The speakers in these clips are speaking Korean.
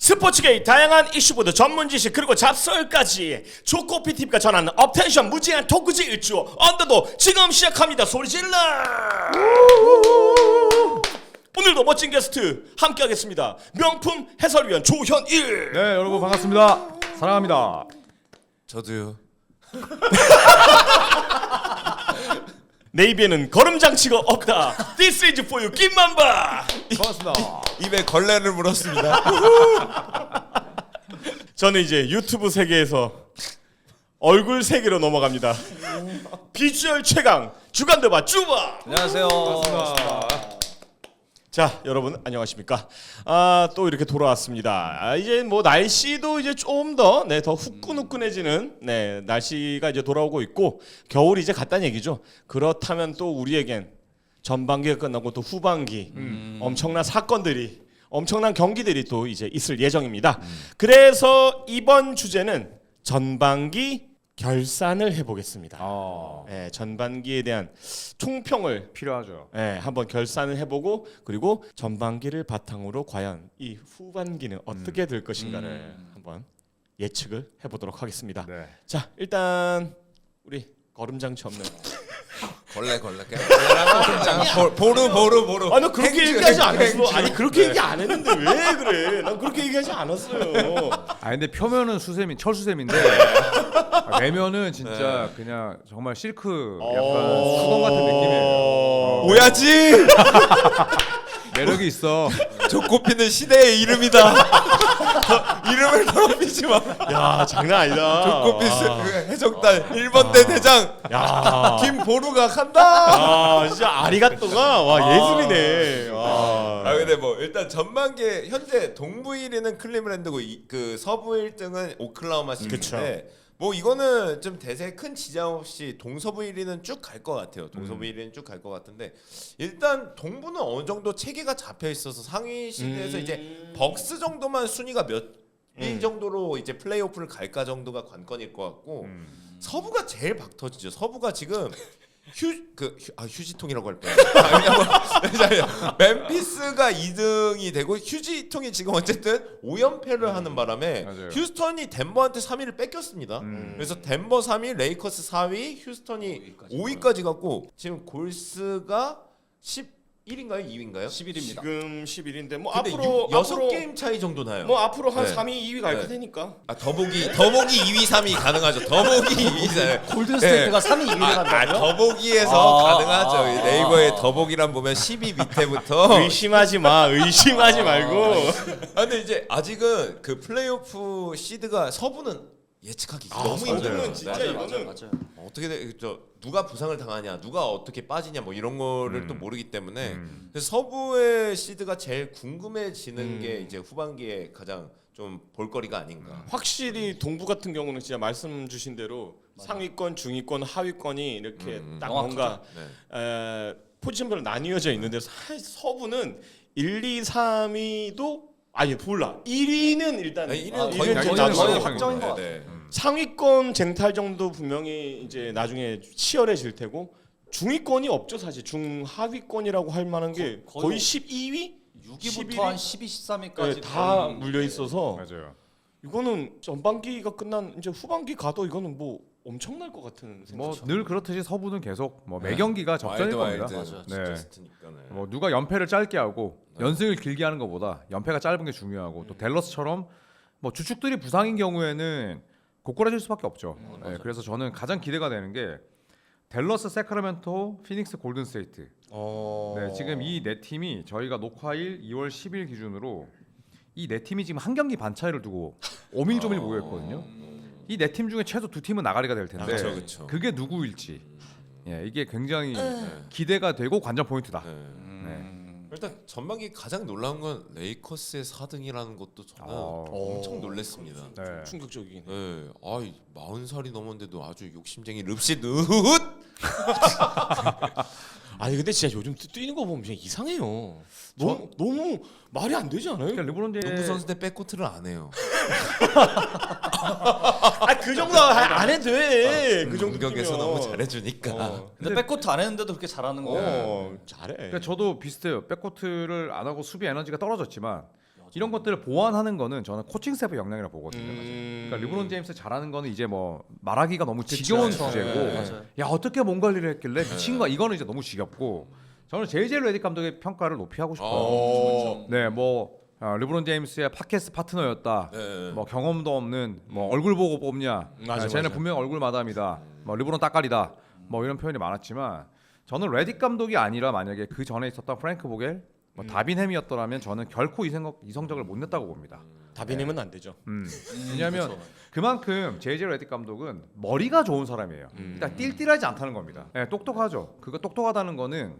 스포츠계의 다양한 이슈보다 전문 지식 그리고 잡설까지 조코피티브가 전하는 업텐션 무제한 토크지 일주 언더도 지금 시작합니다. 소리 질러! 오늘도 멋진 게스트 함께하겠습니다. 명품 해설위원 조현일. 네, 여러분 반갑습니다. 사랑합니다. 저도요. 내 입에는 걸음장치가 없다. This is for you 김만바. 반갑습니다. 입에 걸레를 물었습니다. 저는 이제 유튜브 세계에서 얼굴 세계로 넘어갑니다. 비주얼 최강 주간드바 쭈바. 안녕하세요. 반갑습니다. 자, 여러분 안녕하십니까? 또 이렇게 돌아왔습니다. 이제 뭐 날씨도 이제 좀 더 더 후끈후끈해지는 날씨가 이제 돌아오고 있고 겨울이 이제 갔다는 얘기죠. 그렇다면 또 우리에겐 전반기가 끝나고 또 후반기 엄청난 사건들이 엄청난 경기들이 또 이제 있을 예정입니다. 그래서 이번 주제는 전반기 결산을 해보겠습니다. 전반기에 대한 총평을 필요하죠. 한번 결산을 해보고 그리고 전반기를 바탕으로 과연 이 후반기는 어떻게 될 것인가를 한번 예측을 해보도록 하겠습니다. 네. 자, 일단 우리 걸음장치 없는 걸레. 보루. 나 그렇게 얘기하지 않았어. 아니 그렇게 네. 얘기 안 했는데 왜 그래? 난 그렇게 얘기하지 않았어요. 근데 표면은 철수샘인데 내면은 진짜 그냥 정말 실크 약간 수건 같은 느낌이에요. 오야지. 매력이 있어. 조코피는 시대의 이름이다. 이름을 더럽히지 마. 야, 장난 아니다. 조코피 해적단 1번대 대장 야, 김보루가 간다. 진짜 아리가또가 와 예술이네. 와. 근데 뭐 일단 전반기에 현재 동부 1위는 클리브랜드고 그 서부 1등은 오클라호마 시티인데 뭐 이거는 좀 대세 큰 지장 없이 동서부 1위는 쭉 갈 것 같아요. 동서부 1위는 쭉 갈 것 같은데 일단 동부는 어느 정도 체계가 잡혀 있어서 상위 시드에서 이제 벅스 정도만 순위가 몇 위 정도로 이제 플레이오프를 갈까 정도가 관건일 것 같고 서부가 제일 박터지죠. 서부가 지금 휴지통이라고 할 뻔했어요. 멤피스가 2등이 되고 휴지통이 지금 어쨌든 5연패를 하는 바람에 맞아요. 휴스턴이 덴버한테 3위를 뺏겼습니다. 그래서 덴버 3위, 레이커스 4위, 휴스턴이 5위까지 갔고 지금 골스가 11인가요? 2위인가요? 11입니다. 지금 11인데 뭐 근데 앞으로 6게임 차이 정도 나요. 뭐 앞으로 한 네. 3위, 2위 갈 네. 테니까. 더보기 2위, 3위 가능하죠. 더보기 2위, 3위. 골든스테이트가 3위 2위를 한다고요? 더보기에서 가능하죠. 네이버에 더보기란 보면 10위 밑에부터 의심하지 마. 의심하지 말고. 근데 이제 아직은 그 플레이오프 시드가 서부는 예측하기 너무 서부는 힘들어요. 진짜 네. 이거는 어떻게 누가 부상을 당하냐, 누가 어떻게 빠지냐 뭐 이런 거를 또 모르기 때문에 그래서 서부의 시드가 제일 궁금해지는 게 이제 후반기에 가장 좀 볼거리가 아닌가. 확실히 동부 같은 경우는 진짜 말씀 주신 대로 상위권, 중위권, 하위권이 이렇게 딱 명확하죠. 뭔가 포지션별로 나뉘어져 있는데 사실 서부는 1, 2, 3위도 아니 몰라. 1위는 일단 아니, 1위는 일위는 거의 좀 거의 나눠요. 거의 확정인 것 네. 상위권 쟁탈 정도 분명히 이제 나중에 치열해질 테고 중위권이 없죠 사실. 중하위권이라고 할 만한 게 거의 12위? 6위부터 한 12, 13위까지 다 물려 있어서 맞아요. 이거는 전반기가 끝난 이제 후반기 가도 이거는 뭐 엄청날 것 같은 생각. 뭐 늘 그렇듯이 서부는 계속 뭐 매 경기가 접전일 겁니다. 맞아요. 네. 저스트니까는. 뭐 누가 연패를 짧게 하고 연승을 길게 하는 것보다 연패가 짧은 게 중요하고 또 댈러스처럼 뭐 주축들이 부상인 경우에는 고꾸라질 수밖에 없죠. 그래서 저는 가장 기대가 되는 게 댈러스, 세크라멘토, 피닉스, 골든스테이트. 네, 지금 이 네 팀이 저희가 녹화일 2월 10일 기준으로 이 네 팀이 지금 한 경기 반 차이를 두고 오밀조밀 모여 있거든요. 이 네 팀 중에 최소 두 팀은 나가리가 될 텐데 그쵸. 그게 누구일지 이게 굉장히 기대가 되고 관전 포인트다. 네. 일단 전반기 가장 놀라운 건 레이커스의 4등이라는 것도 저는 엄청 놀랐습니다. 네. 충격적이긴 해. 네, 40살이 넘었는데도 아주 욕심쟁이 릅시드. 아니 근데 진짜 요즘 뛰는 거 보면 그냥 이상해요. 너무 말이 안 되지 않아요? 그러니까 르브론 농구 제임스 선수 때 백코트를 안 해요. 그 정도 안 해도 돼. 그 정도 공격에서 너무 잘해주니까. 근데 백코트 안 했는데도 그렇게 잘하는 거예요. 잘해. 그러니까 저도 비슷해요. 백코트를 안 하고 수비 에너지가 떨어졌지만 이런 것들을 보완하는 거는 저는 코칭 스태프의 역량이라고 보거든요. 그러니까 르브론 제임스 잘하는 거는 이제 뭐 말하기가 너무 지겨운 그쵸. 주제고 네. 맞아요. 야 어떻게 몸 관리를 했길래 미친 거야 이거는 이제 너무 지겹고 저는 JJ 레딕 감독의 평가를 높이 하고 싶어요. 네, 뭐 르브론 제임스의 팟캐스트 파트너였다. 네. 뭐 경험도 없는 뭐 얼굴 보고 뽑냐. 맞아, 쟤는 맞아. 분명 얼굴 마담이다. 뭐 르브론 따까리다. 뭐 이런 표현이 많았지만 저는 레딕 감독이 아니라 만약에 그 전에 있었던 프랭크 보겔, 뭐 다빈 햄이었더라면 저는 결코 이성적을 못 냈다고 봅니다. 다빈이면 안 되죠. 왜냐하면 그쵸. 그만큼 JJ 레딕 감독은 머리가 좋은 사람이에요. 그러니까 띨띨하지 않다는 겁니다. 네, 똑똑하죠. 그거 똑똑하다는 거는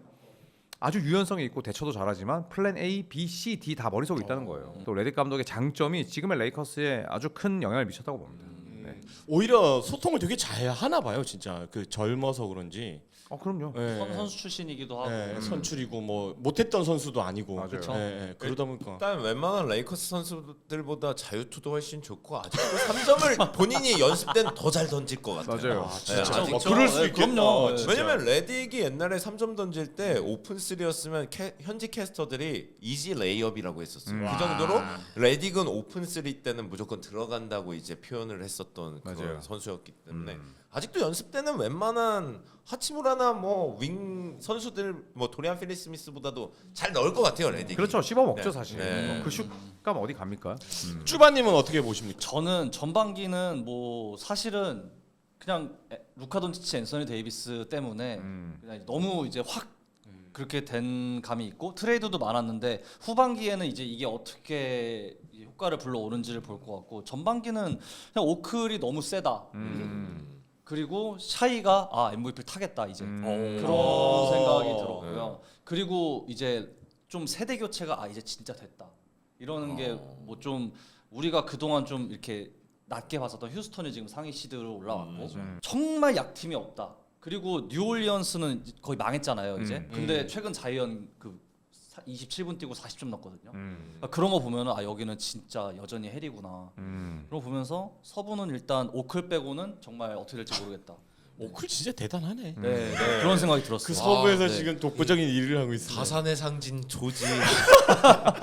아주 유연성이 있고 대처도 잘하지만 플랜 A, B, C, D 다 머릿속에 있다는 거예요. 또 레딕 감독의 장점이 지금의 레이커스에 아주 큰 영향을 미쳤다고 봅니다. 네. 오히려 소통을 되게 잘 하나 봐요, 진짜. 그 젊어서 그런지. 그럼요. 네. 선수 출신이기도 하고. 네, 선출이고 뭐 못했던 선수도 아니고. 맞아요. 네, 네. 그러다 보니까 일단 웬만한 레이커스 선수들보다 자유투도 훨씬 좋고 아직도 3점을 본인이 연습 때는 더 잘 던질 것 같아요. 맞아요. 아, 진짜. 아직 뭐 저- 그럴 수 네, 있겠다. 그럼요. 네. 진짜. 왜냐면 레딕이 옛날에 3점 던질 때 오픈 3였으면 현지 캐스터들이 이지 레이업이라고 했었어요. 그 정도로 레딕은 오픈 3 때는 무조건 들어간다고 이제 표현을 했었던 그런 맞아요. 선수였기 때문에 아직도 연습 때는 웬만한 하치무라나 뭐 윙 선수들 뭐 도리안 필리 스미스보다도 잘 넣을 것 같아요, 레딕이. 그렇죠. 씹어 먹죠 네. 사실. 네. 그 슛감 어디 갑니까? 쭈바님은 어떻게 보십니까? 저는 전반기는 뭐 사실은 그냥 루카 돈치치, 앤서니 데이비스 때문에 그냥 너무 이제 확 그렇게 된 감이 있고 트레이드도 많았는데 후반기에는 이제 이게 어떻게 효과를 불러오는지를 볼 것 같고 전반기는 그냥 오클이 너무 세다. 그리고 샤이가 MVP 타겠다 이제 그런 생각이 들었고요. 그리고 이제 좀 세대 교체가 이제 진짜 됐다 이러는 게 뭐 좀 우리가 그동안 좀 이렇게 낮게 봤었던 휴스턴이 지금 상위 시드로 올라왔고 정말 약팀이 없다. 그리고 뉴올리언스는 거의 망했잖아요 이제. 근데 최근 자이언 그 27분 뛰고 40점 넣었거든요. 그러니까 그런 거 보면은 여기는 진짜 여전히 헬이구나. 그런 거 보면서 서부는 일단 오클 빼고는 정말 어떻게 될지 모르겠다. 오클 진짜 대단하네. 네, 그런 생각이 들었어요. 그 서부에서 네. 지금 독보적인 일을 하고 있어요. 가산의 상징 조지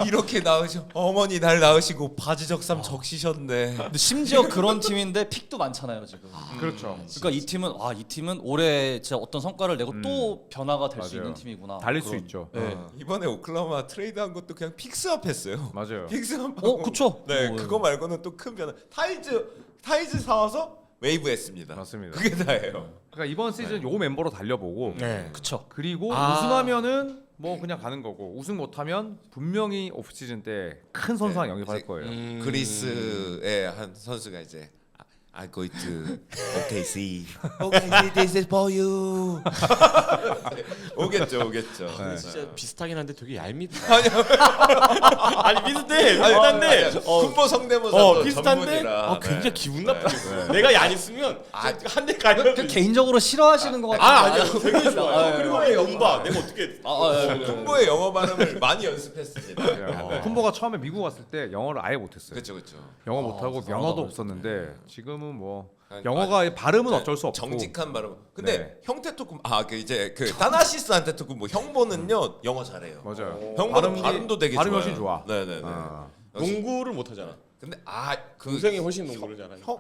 이렇게 낳으셔 어머니 날 낳으시고 바지적삼 적시셨네. 근데 심지어 그런 팀인데 픽도 많잖아요 지금. 그렇죠. 그러니까 이 팀은 올해 진짜 어떤 성과를 내고 또 변화가 될 수 맞아요. 있는 팀이구나. 달릴 수 그런- 있죠. 네. 이번에 오클라호마 트레이드한 것도 그냥 픽스업했어요. 맞아요. 픽스업. 그쵸. 네, 뭐, 그거 말고는 또 큰 변화. 타이즈 사와서 웨이브했습니다. 맞습니다. 그게 다예요. 그러니까 이번 시즌 요 멤버로 달려보고 네. 그쵸. 그리고 아. 우승하면은 뭐 그냥 가는 거고 우승 못하면 분명히 오프 시즌 때 큰 선수랑 영입할 이제 거예요. 그리스의 한 선수가 이제 I go to OKC. OKC, this is for you. 오겠죠. 네. 진짜 비슷하긴 한데 되게 얄밉다. 아니 비슷한데 군보 성대모사 비슷한데 굉장히 기분 나쁘겠어. 내가 얄있으면 한 대 가면 그 개인적으로 싫어하시는 것 같아요. 아니야 되게 좋아요. 그리고 왜 영바 내가 어떻게 군보의 영어 발음을 많이 연습했습니다. 쿤보가 처음에 미국 왔을 때 영어를 아예 못했어요. 그렇죠. 영어 못하고 잘하다 명어도 그랬죠. 없었는데 지금은 뭐 아니, 영어가 발음은 어쩔 수 없고 정직한 발음. 근데 네. 형태 토크 그 이제 그 타나시스한테 토크 뭐 형보는요 영어 잘해요. 맞아요. 형보는 발음도 되게 발음이 좋아요. 훨씬 좋아. 네네네. 아. 농구를 못 하잖아. 근데 그 동생이 훨씬 농구를 잘하니. 형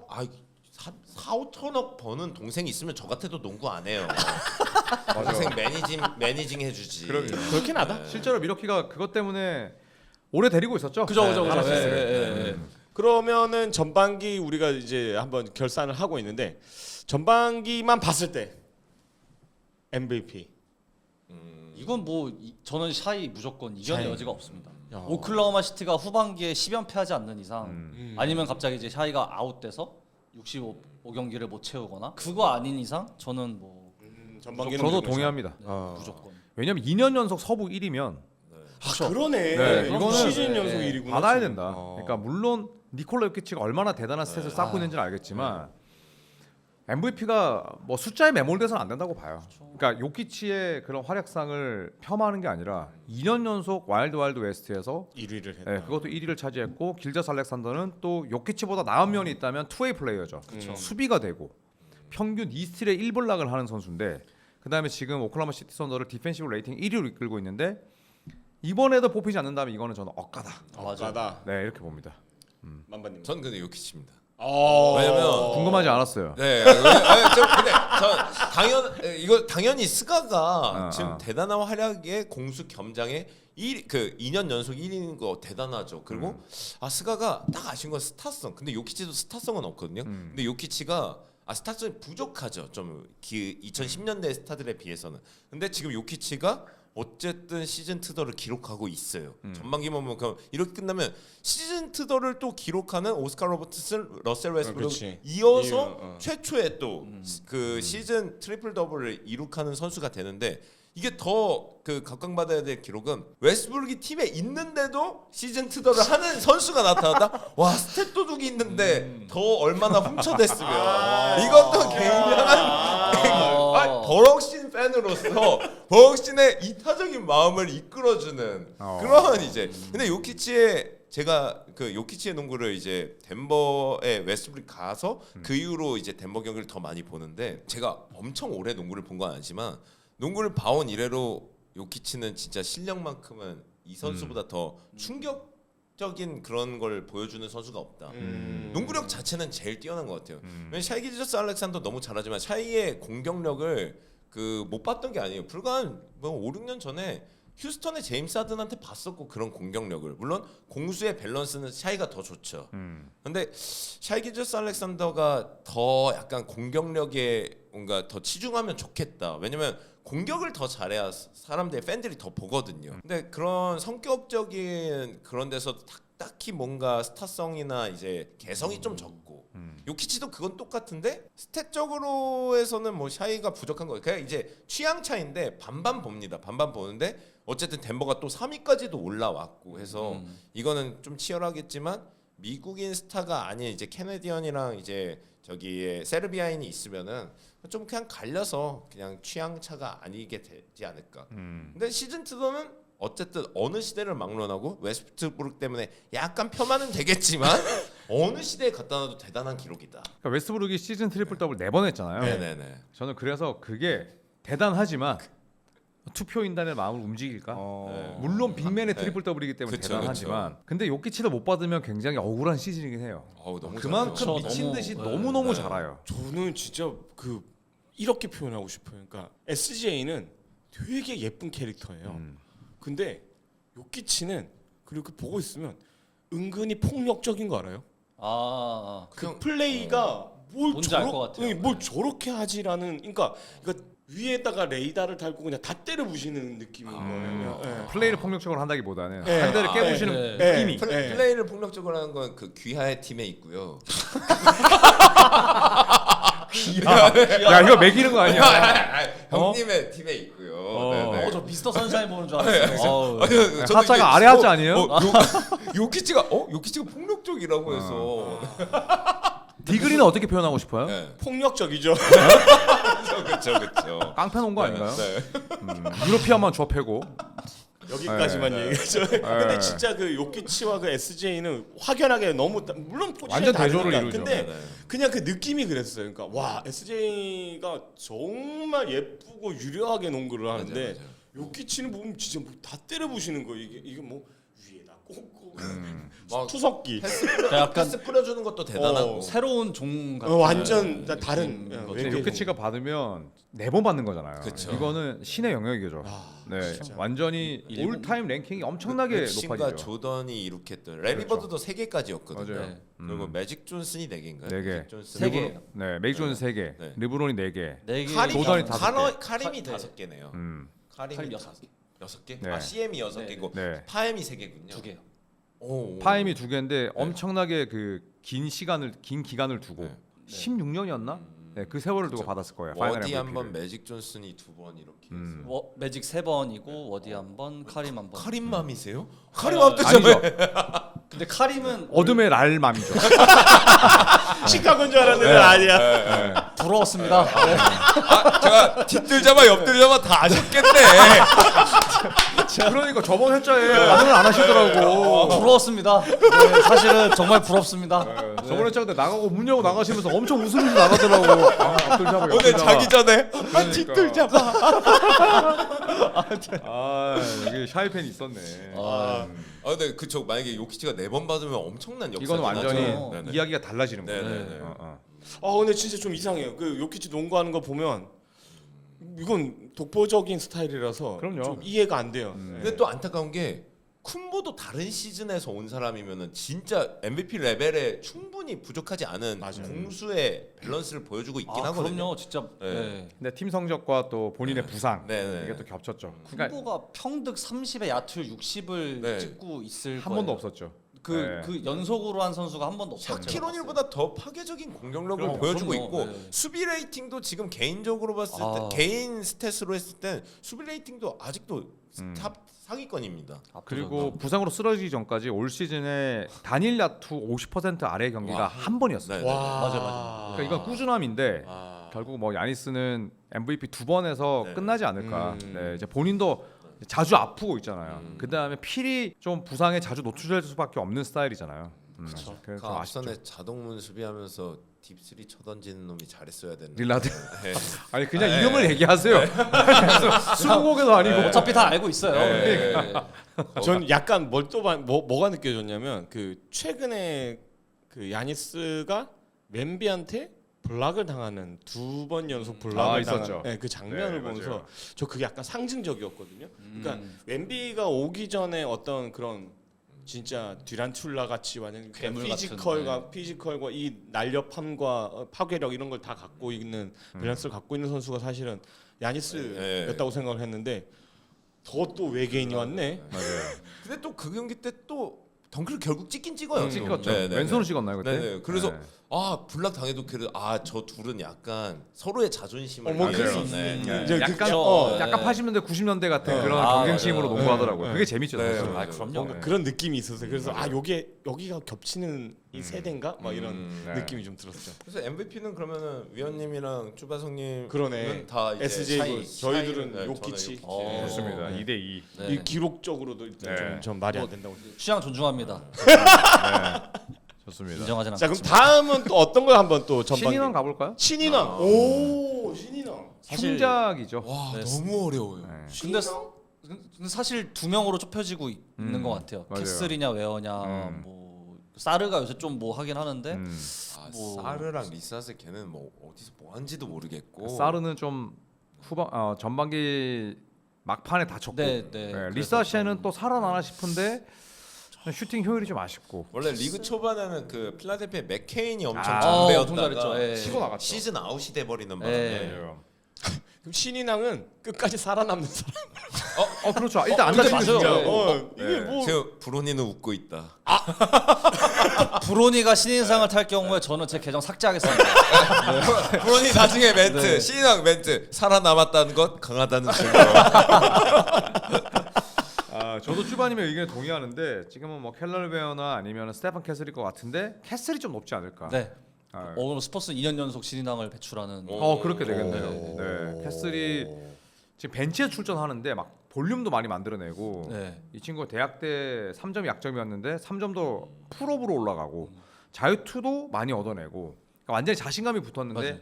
4, 5천억 버는 동생이 있으면 저 같아도 농구 안 해요. 동생 매니징 해주지. 그렇긴 하다. 실제로 미러키가 그것 때문에 오래 데리고 있었죠. 그죠. 하나씩을. 그러면은 전반기 우리가 이제 한번 결산을 하고 있는데 전반기만 봤을 때 MVP. 이건 뭐 저는 샤이 무조건 이견의 샤이. 여지가 없습니다. 야. 오클라호마 시티가 후반기에 10연패하지 않는 이상 아니면 갑자기 이제 샤이가 아웃돼서 65경기를 못 채우거나 그거 아닌 이상 저는 뭐 전반기는 저도 무조건 동의합니다. 무조건. 왜냐면 2년 연속 서부 1위면 그러네. 네, 이거는 이거는 시즌 연속 네. 1위구나. 받아야 된다. 그러니까 물론 니콜라 요키치가 얼마나 대단한 스탯을 쌓고 있는지는 알겠지만 MVP가 뭐 숫자에 매몰돼서는 안 된다고 봐요. 그러니까 요키치의 그런 활약상을 폄하하는 게 아니라 2년 연속 와일드 웨스트에서 1위를 했다. 네, 그것도 1위를 차지했고 길자스 알렉산더는 또 요키치보다 나은 면이 있다면 투웨이 플레이어죠. 수비가 되고 평균 2스틸에 1블락을 하는 선수인데 그다음에 지금 오클라호마 시티 선더를 디펜시브 레이팅 1위로 이끌고 있는데 이번에도 뽑히지 않는다면 이거는 저는 억가다. 맞아. 맞아. 네 이렇게 봅니다. 만반님. 전 근데 요키치입니다. 어. 왜냐면 궁금하지 않았어요. 네, 근데 전 당연히 스가가 지금 대단한 활약에 공수 겸장에 2년 연속 1위인 거 대단하죠. 그리고 스가가 딱 아쉬운 건 스타성. 근데 요키치도 스타성은 없거든요. 근데 요키치가 스타성이 부족하죠. 좀 2010년대 스타들에 비해서는. 근데 지금 요키치가 어쨌든 시즌 트더를 기록하고 있어요. 전반기만 보면 이렇게 끝나면 시즌 트더를 또 기록하는 오스카 로버트슨, 러셀 웨스브룩 그렇지. 이어서 최초의 또 그 시즌 트리플 더블을 이룩하는 선수가 되는데 이게 더 그 각광받아야 될 기록은 웨스브룩이 팀에 있는데도 시즌 트더를 하는 선수가 나타났다. 와 스탯 도둑이 있는데 더 얼마나 훔쳐댔으면 이것도 굉장한 버럭신 팬으로서 버럭신의 이타적인 마음을 이끌어주는 그런 이제 근데 요키치의 제가 그 요키치의 농구를 이제 덴버에 웨스트브룩 가서 그 이후로 이제 덴버 경기를 더 많이 보는데 제가 엄청 오래 농구를 본 건 아니지만 농구를 봐온 이래로 요키치는 진짜 실력만큼은 이 선수보다 더 충격적인 그런 걸 보여주는 선수가 없다. 농구력 자체는 제일 뛰어난 것 같아요. 샤이 기저스 알렉산더 너무 잘하지만 샤이의 공격력을 못 봤던 게 아니에요. 불과 한 5, 6년 전에 휴스턴의 제임스 하든한테 봤었고 그런 공격력을 물론 공수의 밸런스는 샤이가 더 좋죠. 근데 샤이 기저스 알렉산더가 더 약간 공격력에 뭔가 더 치중하면 좋겠다. 왜냐면 공격을 더 잘해야 사람들의 팬들이 더 보거든요. 근데 그런 성격적인 그런 데서 딱히 뭔가 스타성이나 이제 개성이 좀 적고 요키치도 그건 똑같은데 스탯적으로 해서는 뭐 샤이가 부족한 거예요. 그냥 이제 취향 차이인데 반반 봅니다. 반반 보는데 어쨌든 덴버가 또 3위까지도 올라왔고 해서 이거는 좀 치열하겠지만 미국인 스타가 아닌 이제 캐네디언이랑 이제 저기에 세르비아인이 있으면은 좀 그냥 갈려서 그냥 취향 차가 아니게 되지 않을까. 근데 시즌 2는 어쨌든 어느 시대를 막론하고 웨스트브룩 때문에 약간 폄하는 되겠지만 어느 시대에 갖다 놔도 대단한 기록이다. 그러니까 웨스트브룩이 시즌 트리플 더블 4번 했잖아요. 네네네. 저는 그래서 그게 대단하지만 투표인단의 마음을 움직일까? 물론 빅맨의 트리플 더블이기 때문에 그쵸, 대단하지만 근데 요키치도 못 받으면 굉장히 억울한 시즌이긴 해요. 너무 그만큼 잘해요. 미친 듯이 너무, 너무너무 잘해요. 저는 진짜 이렇게 표현하고 싶어요. 그러니까 SJ는 되게 예쁜 캐릭터예요. 근데 요키치는 그리고 보고 있으면 은근히 폭력적인 거 알아요? 그 플레이가 뭔지 알 것 같아요. 뭘 저렇게 하지라는 그러니까 위에다가 레이더를 달고 그냥 다 때려 부시는 느낌인 거예요. 예. 플레이를 폭력적으로 한다기보다는 네. 상대를 깨부시는 네. 느낌이. 플레이를 폭력적으로 하는 건 그 귀하의 팀에 있고요. 야 이거 매기는 거 아니야? 형님의 팀에 있고요. 네네. 저 미스터 선샤인 보는 줄 알았어요. 저도 하차가 이게 아래 하자 아니에요? 요키치가 폭력적이라고 해서 디그리는 어떻게 표현하고 싶어요? 네. 폭력적이죠. 그렇죠. 깡패 놓은 거 아닌가요? 네. 유로피아만 좁혀고. 여기까지만 얘기했죠. 근데 진짜 그 요키치와 그 SJ는 확연하게 너무 물론 포지션이 완전 대조를 다르니까. 이루죠. 근데 네. 그냥 그 느낌이 그랬어요. 그러니까 와 SJ가 정말 예쁘고 유려하게 농구를 하는데 맞아요. 요키치는 보면 진짜 다 때려 부시는 거 이게 뭐 위에다 꽂고 막 투석기. 약간 패스 뿌려주는 것도 대단하고. 새로운 종 같은 완전 다른 근데 요키치가 받으면 4번 받는 거잖아요. 그쵸. 이거는 신의 영역이죠. 네, 진짜. 완전히 올타임 랭킹이 엄청나게 맥신과 높아지죠. 조던이 이룩했던 레리 버드도 3개까지였거든요. 맞아요. 그리고 매직 존슨이 4개인가요? 4개. 매직 존슨 세 개. 네, 메이크 존스 3개, 네. 르브론이 4개. 조던이 조던이 5개. 카림이 네. 5개네요. 카림 카림이 6개. 6개? 네. CM이 6개고 네. 파엠이 3개군요. 2개요. 파임이 2개인데 엄청나게 그 긴 기간을 두고 네. 16년이었나? 네, 그 세월을 두고 받았을 거예요. 파이널 워디 MVP를. 한번 매직 존슨이 2번 이렇게 해서. 매직 3번이고 워디 1번, 카림 1번. 카림맘이세요? 카림맘 아니죠. 근데 카림은 어둠의 랄맘이죠. 시카고인 줄 알았는데 아니야. 부러웠습니다. 제가 뒤뜰자마 옆뜰자마 다 아셨겠네. 그러니까 저번 회차에 반응을 안 하시더라고. 부러웠습니다. 네, 사실은 정말 부럽습니다. 저번 회차 때 나가고 문 열고 나가시면서 엄청 웃으면서 나가더라고. 앞돌 잡아. 오늘 자기 전에 뒷돌 잡아. 여기 샤이팬이 있었네. 근데 그저 만약에 요키치가 4번 받으면 엄청난 역사. 이거는 완전히 네네. 이야기가 달라지는 거예요. 네네네. 근데 진짜 좀 이상해요. 그 요키치 농구하는 거 보면 이건 독보적인 스타일이라서 그럼요. 좀 이해가 안 돼요. 근데 또 안타까운 게 쿤보도 다른 시즌에서 온 사람이면은 진짜 MVP 레벨에 충분히 부족하지 않은 공수의 밸런스를 보여주고 있긴 하거든요. 그럼요, 진짜. 네. 네. 근데 팀 성적과 또 본인의 부상 네네. 이게 또 겹쳤죠. 그러니까 쿤보가 평득 30에 야투 60을 네. 찍고 있을 한 거예요. 번도 없었죠. 그 연속으로 한 선수가 한 번도 없었죠. 샤키로닐보다 더 파괴적인 공격력을 그럼, 보여주고 그럼요. 있고 네. 수비 레이팅도 지금 개인적으로 봤을 때 개인 스탯으로 했을 때 수비 레이팅도 아직도 탑 상위권입니다. 그리고 부상으로 쓰러지기 전까지 올 시즌에 단일 야투 50% 아래 경기가 한 번이었어요. 네. 맞아. 그러니까 이건 꾸준함인데 결국 뭐 야니스는 MVP 2번에서 네. 끝나지 않을까. 네, 이제 본인도 자주 아프고 있잖아요. 그 다음에 필이 좀 부상에 자주 노출될 수밖에 없는 스타일이잖아요. 그래서 그 좀 아쉽죠. 앞선에 자동문 수비하면서 딥3 쳐던지는 놈이 잘했어야 되는데. 릴라드. 네. 아니 그냥 이름을 얘기하세요. 스무고개도 아니고. 어차피 다 알고 있어요. 네. 전 약간 뭐가 느껴졌냐면 그 최근에 그 야니스가 멤비한테 블락을 당하는 2번 연속 블락을 있었죠. 당한 그 장면을 네, 보면서 맞아요. 저 그게 약간 상징적이었거든요. 그러니까 멤비가 오기 전에 어떤 그런 진짜 듀란툴라 같이 완전 괴물 피지컬과 이 날렵함과 파괴력 이런 걸 다 갖고 있는 밸런스를 갖고 있는 선수가 사실은 야니스였다고 생각을 했는데 더 또 외계인이 왔네. 맞아요. 근데 또 그 경기 때 또 덩크를 결국 찍긴 찍어요. 찍었죠. 네네네. 왼손으로 찍었나요 그때? 네네. 그래서 네. 블락 당해도 그래도 저 둘은 약간 서로의 자존심을 뭐 위해서네. 이제 약간 그쵸. 약간 80년대 90년대 같은 그런 아, 경쟁심으로 맞아요. 농구하더라고요. 네. 그게 재밌죠. 네, 사실. 맞아요. 그럼요. 뭔가 그런 느낌이 있었어요. 그래서 여기가 겹치는 이 세대인가 막 이런 네. 느낌이 좀 들었죠. 그래서 MVP는 그러면은 위원님이랑 쭈바성님 그러네. 다 이제 SJ 저희들은 네, 요키치. 저는 요키치. 네. 좋습니다. 네. 2대2. 네. 이 기록적으로도 일단 네. 좀 말이 안 된다고. 취향 존중합니다. 좋습니다. 인정하진 자 그럼 않겠지만. 다음은 또 어떤 걸 한번 또 전반. 신인왕 가볼까요? 신인왕. 오 신인왕. 사실- 흉작이죠. 와 네. 너무 어려워요. 네. 근데 사실 2명으로 좁혀지고 있는 것 같아요. 맞아요. 캐슬이냐 웨어냐 뭐 사르가 요새 좀 뭐 하긴 하는데 뭐- 사르랑 리사스 걔는 뭐 어디서 뭐 한지도 모르겠고. 사르는 좀 전반기 막판에 다쳤고 네, 네. 리사 셰는 또 살아나나 싶은데 슈팅 효율이 좀 아쉽고 원래 리그 초반에는 그 필라델피아 맥케인이 엄청 아, 엄청 정배였다가 잘했죠. 예. 치고 나갔죠. 시즌 아웃이 돼 버리는 바람에 예. 그럼 신인왕은 끝까지 살아남는 사람. 그렇죠. 일단 안 근데 다치면 맞아요. 진짜 이게 뭐 지금 브로니는 웃고 있다. 브로니가 신인상을 탈 경우에 저는 제 계정 삭제하겠습니다. 브로니 나중에 멘트 네. 신인왕 멘트 살아남았다는 것 강하다는 증거. 저도 쭈바님의 의견에 동의하는데 지금은 뭐 켈러베어나 아니면 스테판 캐슬일 것 같은데 캐슬이 좀 높지 않을까. 네. 아, 그럼 스퍼스 2년 연속 신인왕을 배출하는. 그렇게 되겠네요. 네, 캐슬이 지금 벤치에 출전하는데 막 볼륨도 많이 만들어내고 네. 이 친구가 대학 때 3점이 약점이었는데 3점도 풀업으로 올라가고 자유투도 많이 얻어내고 그러니까 완전히 자신감이 붙었는데 맞아요.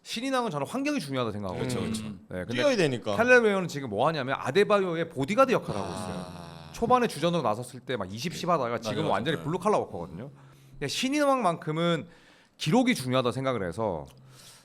신인왕은 저는 환경이 중요하다 생각하거든요. 그렇죠. 네, 근데 뛰어야 되니까. 캘러웨어는 지금 뭐 하냐면 아데바요의 보디가드 역할을 하고 있어요. 초반에 주전으로 나섰을 때 막 20, 10 하다가 지금은 맞아요. 완전히 블루칼라 워커거든요. 근데 신인왕만큼은 기록이 중요하다 생각을 해서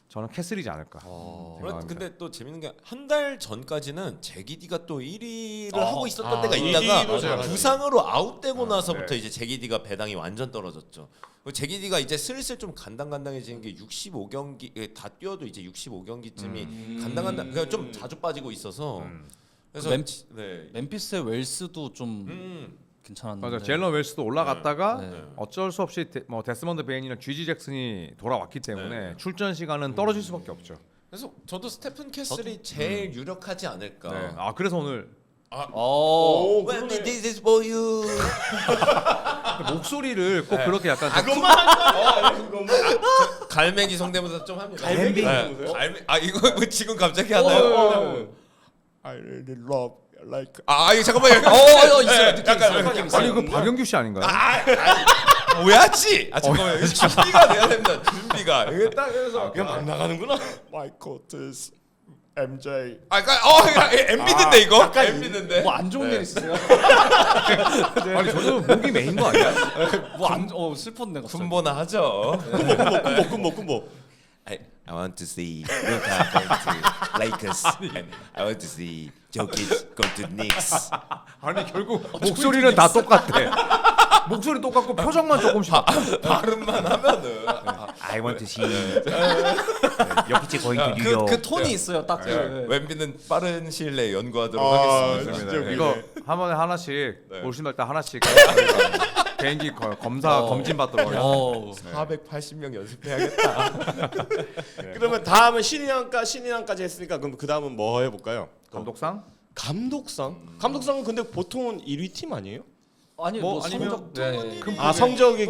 저는 캐슬이지 않을까. 생각합니다. 근데 또 재밌는 게 한 달 전까지는 제기디가 또 1위를 하고 있었던 아, 때가 제기디도 있다가 잘하죠. 부상으로 아웃되고 나서부터 네. 이제 제기디가 배당이 완전 떨어졌죠. 제기디가 이제 슬슬 좀 간당간당해지는 게 65경기 다 뛰어도 이제 65경기쯤이 간당간당 그냥 좀 자주 빠지고 있어서 그래서 멤피스의 웰스도 좀 괜찮았는데. 맞아. 젤런 웰스도 올라갔다가 네. 어쩔 수 없이 데스먼드 베인이나 GG 잭슨이 돌아왔기 때문에 출전 시간은 떨어질 수밖에 없죠. 그래서 저도 스테픈 캐슬이 제일 유력하지 않을까. 네. 그래서 오늘 When we did this for you. 목소리를 꼭 그렇게 약간 갈매기 성대모사 좀 합니다. 갈매기 네. 성대모사요? 이거 뭐 지금 갑자기 하나요? I really love like 이거 잠깐만요. 있어요. 느낌 있어요. 느낌 있어요. 아니 그 박영규 씨 아닌가요? 뭐야지? 잠깐만요. 이거 준비가 돼야 됩니다. 준비가. 이게 딱 그래서 그냥 막 나가는구나. 마이클 오티스, MJ. 엠비드인데 이거? 엠비드인데. 뭐 안 좋은 일 있으세요? 아니 저도 목이 메인 거 아니야? 슬펐네 갑자기. 군보나 하죠. 군보. I want to see Luka going to Lakers. I want to see Jokic go to Knicks. 아니 결국 목소리는 다 똑같아. 목소리 똑같고 표정만 조금씩 발음만 하면은 I want to see 여기치 going to New York. 그 톤이 있어요. 딱. 네. 웬비는 빠른 시일 내에 연구하도록 아, 하겠습니다. 진짜 웃기네. 이거 한 번에 하나씩 올신할 때 하나씩 개인기 검사 검진 받도록 하겠습니다. 480명 연습해야겠다. 그러면 다음은 신인왕까지 했으니까 그럼 그 다음은 뭐 해볼까요? 감독상? 감독상은 근데 보통은 1위 팀 아니에요? 아니 뭐 뭐 아니면 성적 네. 성적이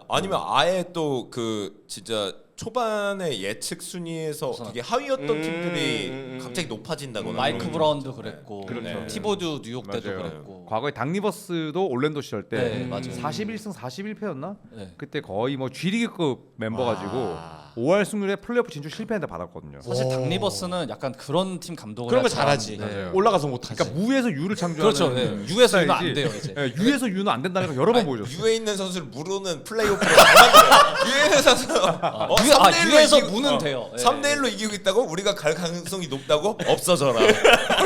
아니면 아예 또 그 진짜 초반에 예측 순위에서 되게 하위였던 팀들이 갑자기 높아진다거나 마이크 그런 브라운도 그랬고 그렇죠. 티보드 뉴욕 때도 맞아요. 그랬고 과거에 닥 리버스도 올랜도 시절 때 네, 맞아요. 41승 41패였나? 네. 그때 거의 뭐 G리그급 멤버 가지고 5할 승률에 플레이오프 진출 실패했는데 받았거든요. 사실 닥 리버스는 약간 그런 팀 감독을 그런 거 할 잘하지. 네. 올라가서 못하지. 그러니까 무에서 유를 창조하는 그렇죠. 네. 유에서 유는 안 스타일이지. 돼요 이제. 네, 유에서 유는 안 된다는 걸 여러 번 보여줬어요. 유에 있는 선수를 무르는 플레이오프로 나가는 유에서 유에서 무는 돼요. 네. 3대1로 이기고 있다고 우리가 갈 가능성이 높다고 없어져라.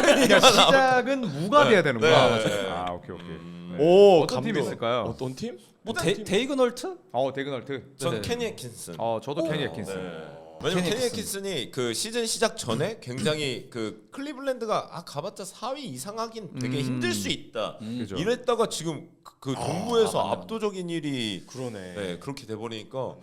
그러니까 시작은 무가 돼야 되는 거야. 네. 아 오케이. 네. 오, 어떤 팀이 있을까요? 어떤 팀? 뭐 데이그널트? 데그널트. 전 네. 케니 애킨슨. 저도 케니 애킨슨. 왜냐면 케니 케니 애킨슨이 그 시즌 시작 전에 굉장히 그 클리블랜드가 가봤자 4위 이상하긴 되게 힘들 수 있다. 그죠. 이랬다가 지금 그 동부에서 압도적인 일이 그러네. 네, 그렇게 돼 버리니까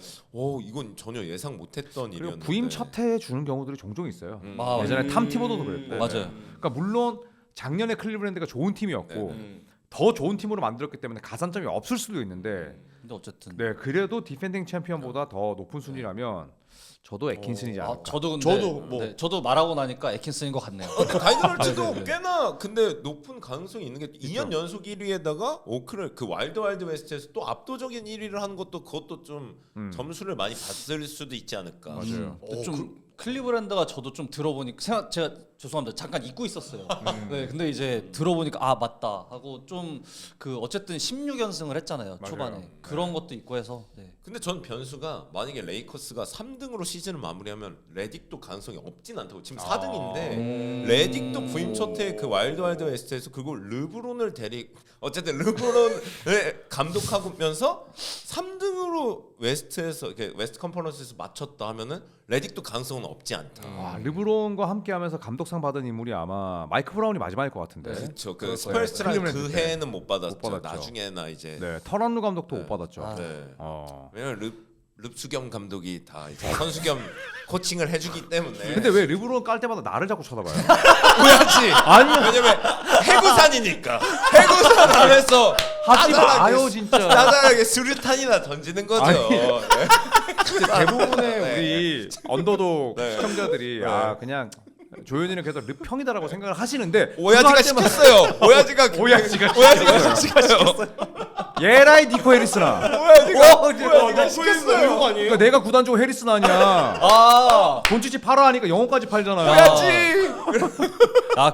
이건 전혀 예상 못했던 그리고 일이었는데. 부임 첫 해에 주는 경우들이 종종 있어요. 아, 예전에 탐 티보도도 그랬고. 맞아요. 그러니까 물론 작년에 클리블랜드가 좋은 팀이었고 더 좋은 팀으로 만들었기 때문에 가산점이 없을 수도 있는데 근데 어쨌든 네 그래도 디펜딩 챔피언보다 더 높은 순위라면 저도 애킨슨이지 않을까. 저도 말하고 나니까 애킨슨인 것 같네요. 다이너럴츠도 꽤나 근데 높은 가능성이 있는 게 2년 연속 1위에다가 오크를 그 와일드 웨스트에서 또 압도적인 1위를 하는 것도 그것도 좀 점수를 많이 받을 수도 있지 않을까. 맞아요. 좀 클리브랜드가 저도 좀 들어보니까 제가 죄송합니다 잠깐 잊고 있었어요. 네, 근데 이제 들어보니까 아 맞다 하고 좀 그 어쨌든 16연승을 했잖아요 초반에 그런 것도 있고 해서. 네. 근데 전 변수가 만약에 레이커스가 3등으로 시즌을 마무리하면 레딕도 가능성이 없진 않다고. 지금 4등인데 레딕도 부임 첫해 그 와일드 웨스트에서 그리고 르브론을 어쨌든 르브론을 감독하면서 3등으로 웨스트에서 이렇게 웨스트 컨퍼런스에서 맞췄다 하면은 레딕도 가능성은 없지 않다. 르브론과 함께하면서 감독상 받은 인물이 아마 마이크 브라운이 마지막일 것 같은데. 그렇죠. 그 스펄스랑 그 클리브랜드 때. 해에는 못 받았죠. 못 받았죠. 나중에나 이제. 네, 터런루 감독도 못 받았죠. 네. 어. 왜냐면 릅수겸 감독이 다 이제 선수 겸 코칭을 해주기 때문에. 근데 왜 르브론 깔 때마다 나를 자꾸 쳐다봐요? 뭐야지? 아니 왜냐면 해구산이니까. 해구산 안에서 하지 마요 진짜. 따뜻하게 수류탄이나 던지는 거죠. 아니. 네. 대부분의 우리 언더독 네. 시청자들이 그냥 조현이는 그래도 르평이다라고 생각을 하시는데 오야지가 시켰어요. 오야지가 시켰어요. 예라이 니코 해리스나. 오야지가 시켰어요. 이거 아니에요? 그러니까 내가 구단주고 해리슨 아니야. 돈 주지 팔아 하니까 영어까지 팔잖아요. 오야지.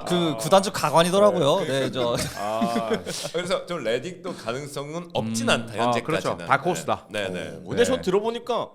그 구단주 가관이더라고요. 네, 저 그래서 좀 레딕도 가능성은 없진 않다 현재까지는. 그렇죠. 다크호스다. 네네. 근데 저 들어보니까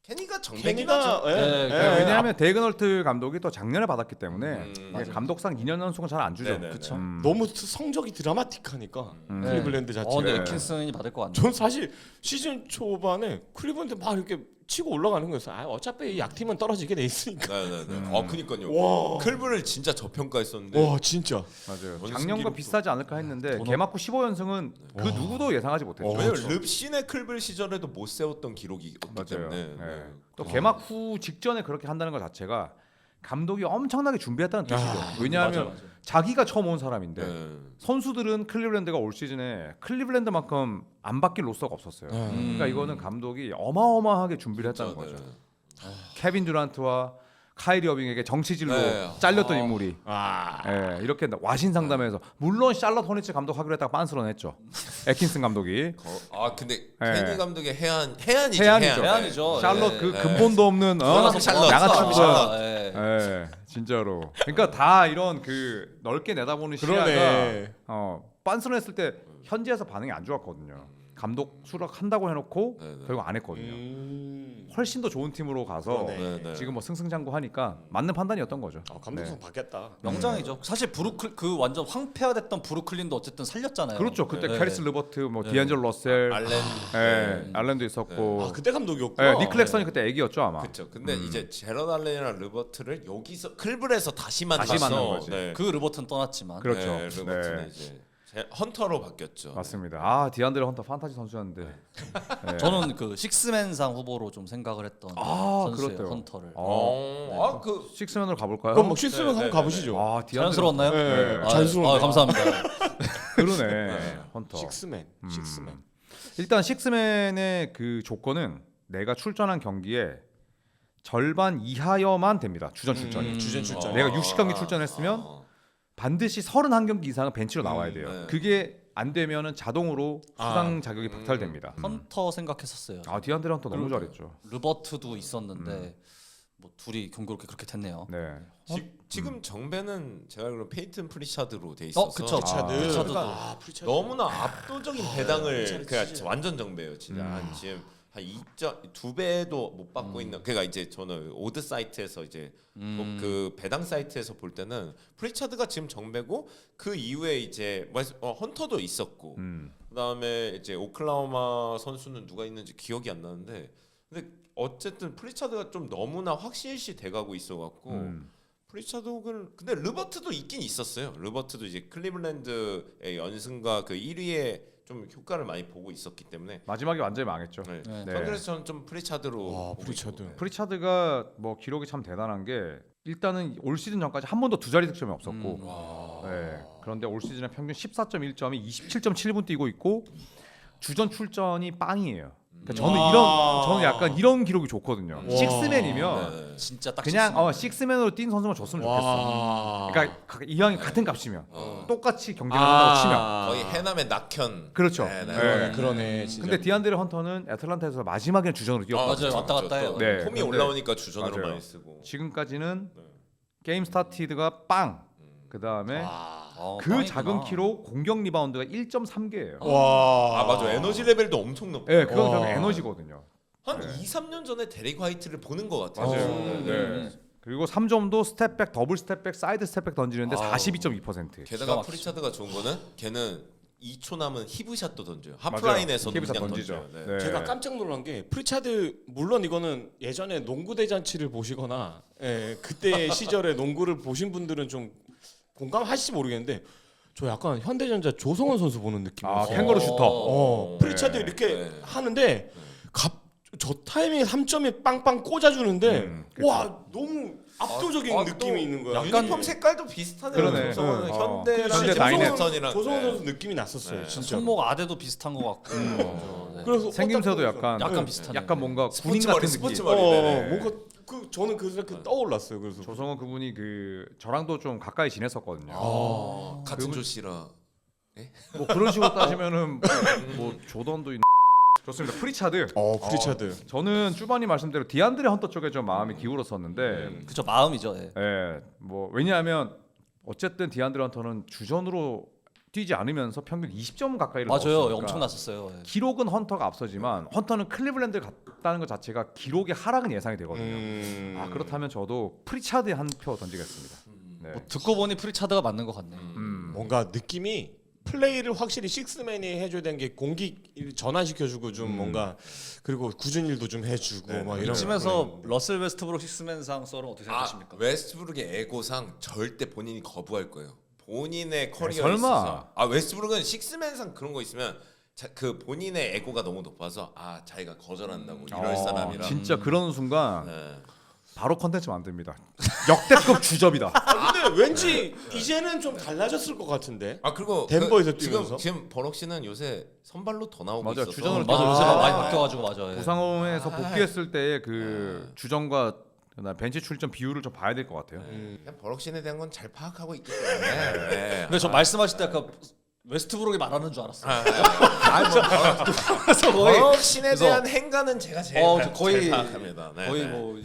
케니가 정맥이죠. 케니가 왜냐하면 데그널트 감독이 또 작년에 받았기 때문에 이게 감독상 2년 연속은 잘 안 주죠. 네네네. 그쵸. 너무 성적이 드라마틱하니까 클리블랜드 자체가. 근데 애킨슨이 받을 것 같네요. 전 사실 시즌 초반에 클리블랜드 막 이렇게 치고 올라가는 거였어. 어차피 이 약팀은 떨어지게 돼 있으니까. 네네네. 그니까요. 와. 클브를 진짜 저평가했었는데. 와 진짜. 맞아요. 원승 작년과 기록도- 비슷하지 않을까 했는데 개막 후 15연승은 그 누구도 예상하지 못했죠. 왜냐면 릅신의 클블 시절에도 못 세웠던 기록이 없기 맞아요. 때문에. 네. 또 개막 후 직전에 그렇게 한다는 것 자체가 감독이 엄청나게 준비했다는 뜻이죠. 왜냐하면 맞아. 자기가 처음 온 사람인데 네. 선수들은 클리블랜드가 올 시즌에 클리블랜드만큼 안 바뀔 로스터가 없었어요. 그러니까 이거는 감독이 어마어마하게 준비를 했다는 진짜, 거죠. 네. 케빈 듀란트와 카이리 어빙에게 정치질로 네. 잘렸던 인물이 이렇게 와신 상담에서 물론 샬럿 호니츠 감독 하기로 했다가 빤스런 했죠. 애킨슨 감독이 근데 네. 케니 감독의 해안이죠. 해안이죠. 해안이죠. 샬럿 예. 그 근본도 없는 샬럿. 양아치가 샬럿. 진짜로. 그러니까 다 이런 그 넓게 내다보는 시야가 그러네. 빤스런 했을 때 현지에서 반응이 안 좋았거든요. 감독 수락한다고 해놓고 결국 안 했거든요. 훨씬 더 좋은 팀으로 가서 그러네. 지금 뭐 승승장구하니까 맞는 판단이었던 거죠. 감독성 바뀌었다. 명장이죠. 사실 그 완전 황폐화됐던 브루클린도 어쨌든 살렸잖아요. 그렇죠. 그때 네. 캐리스 르버트, 뭐 디앤젤 러셀, 알렌도 있었고, 그때 감독이었구나. 니클렉선이 그때 애기였죠 아마. 그렇죠. 근데 이제 제럿 알렌이랑 르버트를 여기서 클블에서 다시 만난 거지. 네. 그 르버트는 떠났지만 그렇죠. 네, 르버트는 이제 헌터로 바뀌었죠. 맞습니다. 디안드레 헌터 판타지 선수였는데. 네. 저는 그 식스맨상 후보로 좀 생각을 했던 선수예요. 그렇대요. 헌터를. 그 식스맨으로 가볼까요? 그럼 뭐 실수는 한번 가보시죠. 디안드레 자연스러웠나요? 네, 아, 자연스러운데. 감사합니다. 그러네. 헌터. 식스맨. 일단 식스맨의 그 조건은 내가 출전한 경기에 절반 이하여만 됩니다. 주전 출전이. 주전 출전. 내가 60경기 출전했으면 반드시 31경기 이상은 벤치로 나와야 돼요. 네. 그게 안 되면은 자동으로 수상 자격이 박탈됩니다. 헌터 생각했었어요. 디안드레 헌터 너무 잘했죠. 르버트도 있었는데 뭐 둘이 경고롭게 그렇게 됐네요. 네. 지금 정배는 제가 알기로 페이튼 프리차드로 돼 있어서 그쵸. 프리차드. 프리차드. 너무나 압도적인 배당을 프리차드 그냥 진짜. 완전 정배예요. 진짜 지금 한 2.2배도 못 받고 있는. 그러니까 이제 저는 오드 사이트에서 이제 그 배당 사이트에서 볼 때는 프리차드가 지금 정배고 그 이후에 이제 헌터도 있었고 그다음에 이제 오클라호마 선수는 누가 있는지 기억이 안 나는데 근데 어쨌든 프리차드가 좀 너무나 확실시 돼가고 있어갖고 프리차드는 근데 르버트도 있긴 있었어요. 르버트도 이제 클리블랜드의 연승과 그 1위에 좀 효과를 많이 보고 있었기 때문에 마지막에 완전히 망했죠. 네. 네. 그래서 저는 좀 프리차드로 보고 프리차드. 있고. 프리차드가 뭐 기록이 참 대단한 게 일단은 올 시즌 전까지 한 번도 두 자리 득점이 없었고 그런데 올 시즌에 평균 14.1점이 27.7분 뛰고 있고 주전 출전이 빵이에요. 그러니까 저는 약간 이런 기록이 좋거든요. 식스맨이면 진짜 딱 그냥 식스맨으로 뛴 선수만 줬으면 좋겠어. 그러니까 이왕이 같은 값이면 똑같이 경기를 한다고 치면 거의 해남의 낙현. 그렇죠. 네. 그러네. 진짜. 근데 디안드레 헌터는 애틀란타에서 마지막에는 주전으로 뛰었거든요. 맞아요. 왔다 갔다 해요. 네. 폼이 근데- 올라오니까 주전으로 맞아요. 많이 쓰고. 지금까지는 게임 스타티드가 빵. 그 다음에 그 작은 키로 공격 리바운드가 1.3개예요. 와. 맞아. 에너지 레벨도 엄청 높고. 네, 그건 결국 에너지거든요. 한 2, 3년 전에 데릭 화이트를 보는 것 같아요. 네. 그리고 3점도 스텝백, 더블 스텝백, 사이드 스텝백 던지는데 42.2%. 게다가 프리차드가 좋은 거는 걔는 2초 남은 히브샷도 던져요. 하프라인에서도 히브샷 그냥 던지죠. 던져요. 네. 네. 제가 깜짝 놀란 게 프리차드 물론 이거는 예전에 농구 대잔치를 보시거나 그때 시절에 농구를 보신 분들은 좀 공감하실지 모르겠는데 저 약간 현대전자 조성원 선수 보는 느낌이었어요. 캥거루 슈터. 프리차드 이렇게 하는데 저 타이밍에 3점이 빵빵 꽂아주는데 와 너무 압도적인 느낌이 있는 거야. 유니폼 색깔도 비슷하네요. 그러네. 조성원은 현대랑 현대 나인에. 조성원 선수 느낌이 났었어요. 진짜. 손목 아대도 비슷한 것 같고. 네. 그래서 생김새도 약간 비슷하네. 약간 뭔가 군인 스포츠 같은 머리, 느낌. 스포츠 머리. 네네. 뭔가 저는 그래서 떠올랐어요. 그래서 조성원 그분이 그 저랑도 좀 가까이 지냈었거든요. 같은 조씨라. 뭐 그런 식으로 따지면은 뭐 조던도 좋습니다. 프리차드. 프리차드. 저는 쭈바니 말씀대로 디안드레 헌터 쪽에 좀 마음이 기울었었는데, 그쵸 마음이죠. 예. 뭐 왜냐하면 어쨌든 디안드레 헌터는 주전으로 뛰지 않으면서 평균 20점 가까이를 맞아요. 넣었으니까 엄청 났었어요. 예. 기록은 헌터가 앞서지만 헌터는 클리블랜드를 갔다는 것 자체가 기록의 하락은 예상이 되거든요. 그렇다면 저도 프리차드에 한 표 던지겠습니다. 네. 뭐 듣고 보니 프리차드가 맞는 것 같네요. 뭔가 느낌이 플레이를 확실히 식스맨이 해줘야 되는 게 공기 전환시켜주고 좀 뭔가 그리고 굳은 일도 좀 해주고 막 이런. 이쯤에서 러셀 웨스트브룩 식스맨상 썰은 어떻게 생각하십니까? 웨스트브룩의 에고상 절대 본인이 거부할 거예요. 본인의 커리어에 설마. 있어서 웨스트브룩은 식스맨상 그런 거 있으면 그 본인의 에고가 너무 높아서 자기가 거절한다고 이럴 사람이라. 진짜 그런 순간 네. 바로 컨텐츠 만듭니다. 역대급 주접이다. 근데 왠지 이제는 좀 달라졌을 것 같은데. 그리고 덴버에서 뛰면서? 지금 버럭 씨는 요새 선발로 더 나오고 맞아, 있어서 주전으로 맞아 요새 많이 바뀌어가지고 맞아. 예. 부상홈에서 복귀했을 때의 그 주전과 나 벤치 출전 비율을 좀 봐야 될 것 같아요. 그냥 버럭신에 대한 건 잘 파악하고 있기 때문에. 네. 근데 저 말씀하실 때 아까 웨스트브룩이 말하는 줄 알았어요. 그래서 거의- 버럭신에 그래서- 대한 행간은 제가 제일 저 거의- 잘 파악합니다. 네, 거의 네. 뭐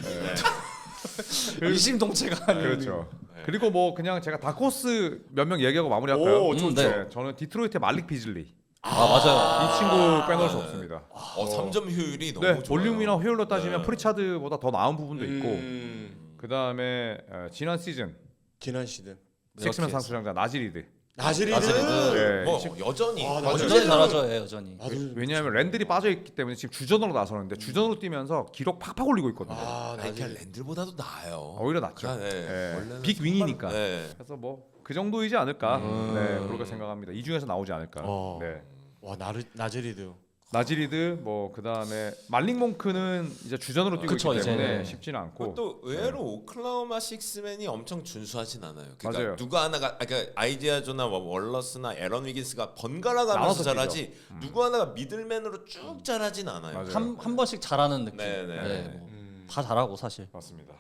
의심동체가 아닌. 그렇죠. 그리고 뭐 그냥 제가 다코스 몇 명 얘기하고 마무리할까요? 오, 좋죠. 네, 저는 디트로이트의 말릭 비즐리. 아 맞아요. 이 친구 빼놓을 수 없습니다. 3점 효율이 너무 네, 좋아요. 볼륨이나 효율로 따지면 네. 프리차드보다 더 나은 부분도 있고 음. 그 다음에 지난 시즌 지난 시즌 섹스맨 상수장자 나지리드. 나즈리드. 나즈리드. 네, 뭐 지금 여전히 아, 여전히 잘하죠, 예, 여전히. 왜냐하면 랜들이 빠져있기 때문에 지금 주전으로 나서는데 주전으로 뛰면서 기록 팍팍 올리고 있거든요. 아, 아니, 그냥 랜들보다도 나아요. 오히려 낫죠. 아, 네. 네. 원래는 빅 윙이니까. 네. 그래서 뭐 그 정도이지 않을까. 네, 그렇게 생각합니다. 이 중에서 나오지 않을까. 어. 네. 와 나즈리드. 나지리드 뭐 그다음에 말링 몽크는 이제 주전으로 뛰고 그쵸, 있기 때문에 이제. 쉽지는 않고. 그것도 의외로 오클라호마 식스맨이 엄청 준수하진 않아요. 그러니까 맞아요. 누가 하나가 그러니까 아이지아 조나 뭐 월러스나 에런 위긴스가 번갈아 나눠서 가면서 뛰죠. 잘하지 누구 하나가 미들맨으로 쭉 잘하진 않아요. 맞아요. 한 번씩 잘하는 느낌. 네, 네. 뭐. 다 잘하고 사실. 맞습니다.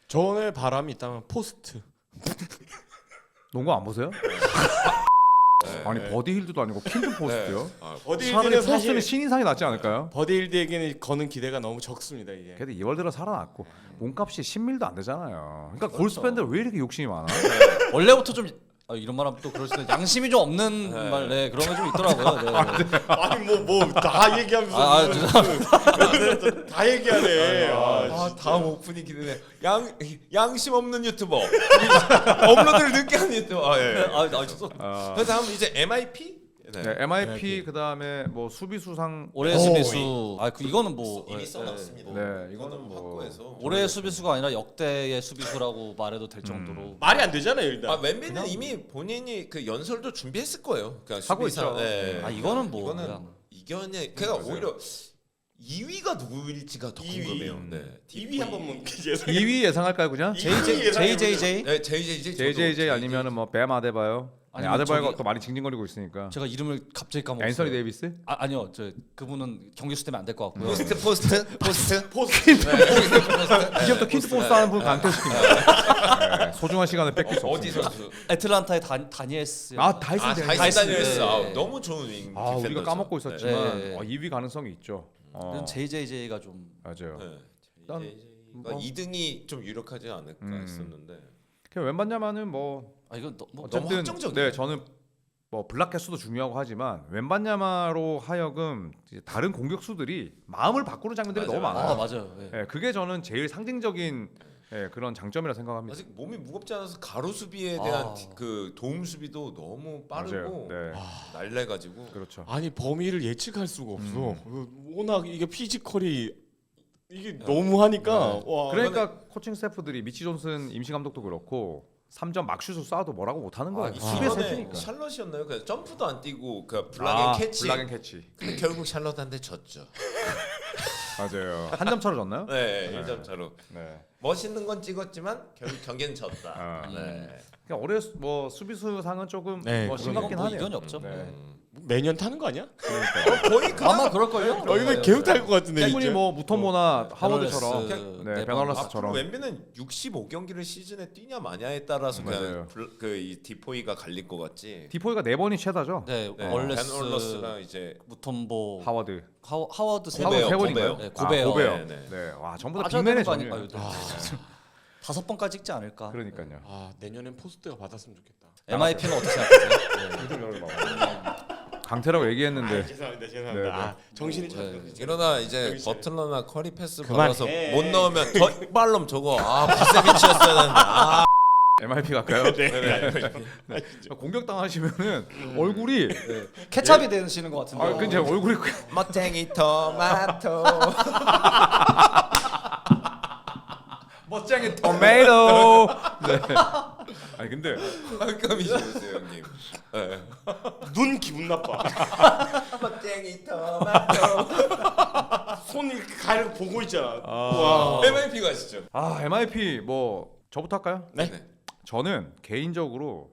전에 바람이 있다면 포스트. 농구 안 보세요? 아니 버디 힐드도 아니고 필드 포스트요? 아, 차라리 버디힐드는 포스트는 사실 신인상이 낫지 않을까요? 버디힐드에게는 거는 기대가 너무 적습니다 이제. 그래도 2월 들어 살아났고 몸값이 10밀도 안 되잖아요. 그러니까 골스팬들 왜 이렇게 욕심이 많아? 원래부터 좀 이런 말하면 또 그럴 수도 있는데 양심이 좀 없는 말, 네, 그런 게 좀 있더라고요. 네. 아니 뭐 다 얘기하면서 다 얘기하네. 아, 다음 오프닝 기대네. 양심 없는 유튜버. 업로드를 늦게 하는 유튜버. 아, 예. 그래서 다음 이제 MIP? 네, MIP 그다음에 뭐 수비수상 올해 수비수. 이거는 뭐 이미 써놨습니다. 네, 이거는 뭐 확고해서. 올해 수비수가 아니라 역대의 수비수라고 말해도 될 정도로. 말이 안 되잖아요 일단. 아 웬비는 이미 본인이 그 연설도 준비했을 거예요. 그러니까 하고 수비상, 있죠. 네. 이거는 뭐 이거는 그냥. 이견이 그러니까 오히려 2위가 누구일지가 더 2위. 궁금해요. 네. 2위 한 번만 예상. 2위 예상할까요 그냥? JJJ. 네, JJJ. JJJ 아니면은 뭐 뱀 아데바요? 아니, 아니면 아데바요가 저기- 또 많이 징징거리고 있으니까. 제가 이름을 갑자기 까먹었어요. 앤서니 데이비스? 아니요, 저 그분은 경기수 때문에 안 될 것 같고요. 포스트. 이제부터 퀴즈 포스트 하는 분 강퇴시킵니다. 네, 소중한 시간을 뺏길 수 어디 없습니다. 선수? 애틀란타의 다니엘스. 다이슨 아, 데니스. 다이슨 다니엘스. 네. 아, 너무 좋은 윙. 아, 우리가 디펜더죠. 까먹고 있었지만 네. 2위 가능성이 있죠. JJJ가 좀. 맞아요. 네. 일단 JJ가 2등이 좀 유력하지 않을까 했었는데. 그냥 웬반야마는 뭐 이건 뭐 너무 어쨌든 확정적이에요. 네, 저는 뭐 블락캐스도 중요하고 하지만 웬반야마로 하여금 이제 다른 공격수들이 마음을 바꾸는 장면들이 맞아요. 너무 많아요. 맞아요. 네. 네, 그게 저는 제일 상징적인 그런 장점이라 생각합니다. 아직 몸이 무겁지 않아서 가로 수비에 대한 아. 그 도움 수비도 너무 빠르고 맞아요. 네. 날래가지고. 그렇죠. 아니 범위를 예측할 수가 없어. 워낙 이게 피지컬이 이게 너무 하니까 와. 그러니까 코칭 스태프들이 미치 존슨 임시 감독도 그렇고 3점 막슛을 쏴도 뭐라고 못 하는 거예요. 수비에 이번에 세트니까. 샬럿이었나요? 그 점프도 안 뛰고 그 블락앤 캐치. 블락앤 캐치. 근데 결국 샬럿한테 졌죠. 맞아요. 한 점 차로 졌나요? 네, 1점 차로. 네. 멋있는 건 찍었지만 결국 경기는 졌다. 아. 네. 그러니까 올해 뭐 수비수상은 조금 네, 뭐 심각긴 뭐 하네요. 이견이 없죠. 네. 매년 타는 거 아니야? 거의 아마 그럴걸요. 이거 계속 탈 것 같은데. 충분히 이제. 뭐 무토모나 하워드처럼 베널레스, 네, 네, 베널러스처럼 앞으로 웬비는 65경기를 시즌에 뛰냐 마냐에 따라서 맞아요. 그냥 그이 디포이가 갈릴 것 같지. 디포이가 4번이 최다죠. 네, 네, 월레스, 벤 얼러스랑 이제 무톰보, 하워드. 하워드 세 고베어, 번. 세번인가요? 네, 고베어. 고베어. 네, 네, 네. 와 전부 다 맞아야 빅맨의 되는 거 아닌가요? 전율. 5번까지 찍지 않을까. 그러니까요. 아 내년엔 포스트가 받았으면 좋겠다. MIP는 어떻게 생각하세요? 강태라고 얘기했는데 죄송합니다. 네, 네. 아, 정신이 찼네. 이러다 이제 여기 있어요. 버틀러나 커리 패스 그만해. 받아서 못 넣으면 저 빨롬 저거 부세비치였어야 되는데. 아, MIP 갈까요? 공격 당하시면은 얼굴이 케찹이 되시는 것 같은데. 아 근데 얼굴이 멋쟁이 토마토. 멋쟁이 토마토. 네. 아니 근데 깜깜이 좋으세요 형님. 네. 눈 기분 나빠. 멋쟁이 토마토. 손이 가려 보고 있잖아. 와. MIP 가시죠. MIP 뭐 저부터 할까요? 네. 네. 저는 개인적으로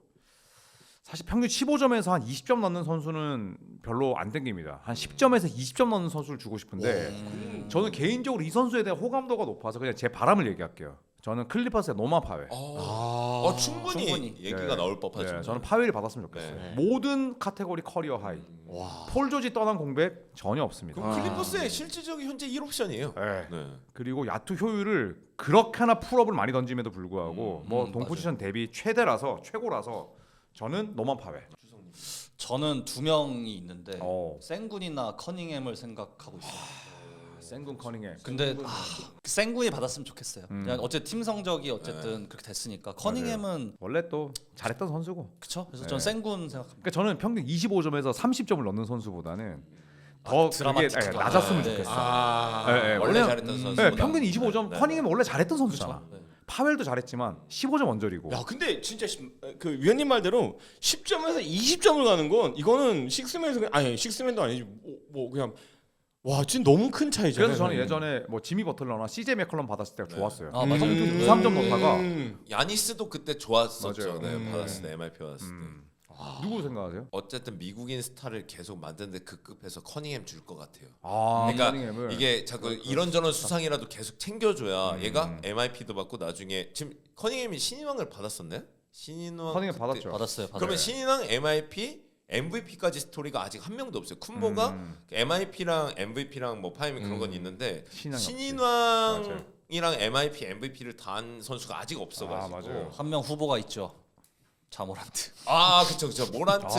사실 평균 15점에서 한 20점 넣는 선수는 별로 안 땡깁니다. 한 10점에서 20점 넣는 선수를 주고 싶은데 저는 개인적으로 이 선수에 대한 호감도가 높아서 그냥 제 바람을 얘기할게요. 저는 클리퍼스의 노만 파웰. 충분히, 충분히. 얘기가 네. 나올 법하죠. 네, 저는 파웰이 받았으면 좋겠어요. 네. 모든 카테고리 커리어 하이. 폴 조지 떠난 공백 전혀 없습니다. 그럼 클리퍼스의 실질적인 현재 1옵션이에요. 네. 네. 그리고 야투 효율을 그렇게나 풀업을 많이 던짐에도 불구하고 뭐 동포지션 대비 최대라서 최고라서 저는 노만 파웰. 저는 두 명이 있는데 어. 생군이나 커닝햄을 생각하고 있어요. 생군 커닝햄. 근데 생군이 받았으면 좋겠어요. 그냥 어쨌든 팀 성적이 어쨌든 그렇게 됐으니까 커닝햄은 원래 또 잘했던 선수고. 그쵸. 그래서 네. 저는 생군 생각합니다. 그러니까 저는 평균 25점에서 30점을 넣는 선수보다는 더 그게 드라마틱하게. 낮았으면 네. 좋겠어. 원래 원래 잘했던 선수. 네, 평균 25점. 커닝햄 원래 잘했던 선수잖아. 그쵸. 네. 파웰도 잘했지만 15점 원절이고. 야 근데 진짜 그 위원님 말대로 10점에서 20점을 가는 건 이거는 식스맨에서 아니 식스맨도 아니지 뭐 그냥 와 진짜 너무 큰 차이잖아요. 그래서 저는 예전에 뭐 지미 버틀러나 CJ 맥컬럼 받았을 때가 좋았어요. 아, 맞아요. 평균 2, 3점 넣다가 야니스도 그때 좋았었죠. 맞아요. 네, 받았을 때 MIP 받았을 때. 누구 생각하세요? 어쨌든 미국인 스타를 계속 만드는데 그 급에서 커닝햄 줄 것 같아요. 아, 그러니까 커닝햄을. 이게 자꾸 이런저런 수상이라도 계속 챙겨줘야 얘가 MIP도 받고 나중에 지금 커닝햄이 신인왕을 받았었나요? 신인왕 커닝햄 그때- 받았죠. 받았어요. 그러면 신인왕 MIP MVP까지 스토리가 아직 한 명도 없어요. 쿤보가 MIP랑 MVP랑 뭐 파이밍 그런 건 있는데 신인왕이 신인왕이랑 MIP MVP를 단 선수가 아직 없어가지고. 아, 맞아요. 한 명 후보가 있죠. 자모란트. 아 그쵸 모란트가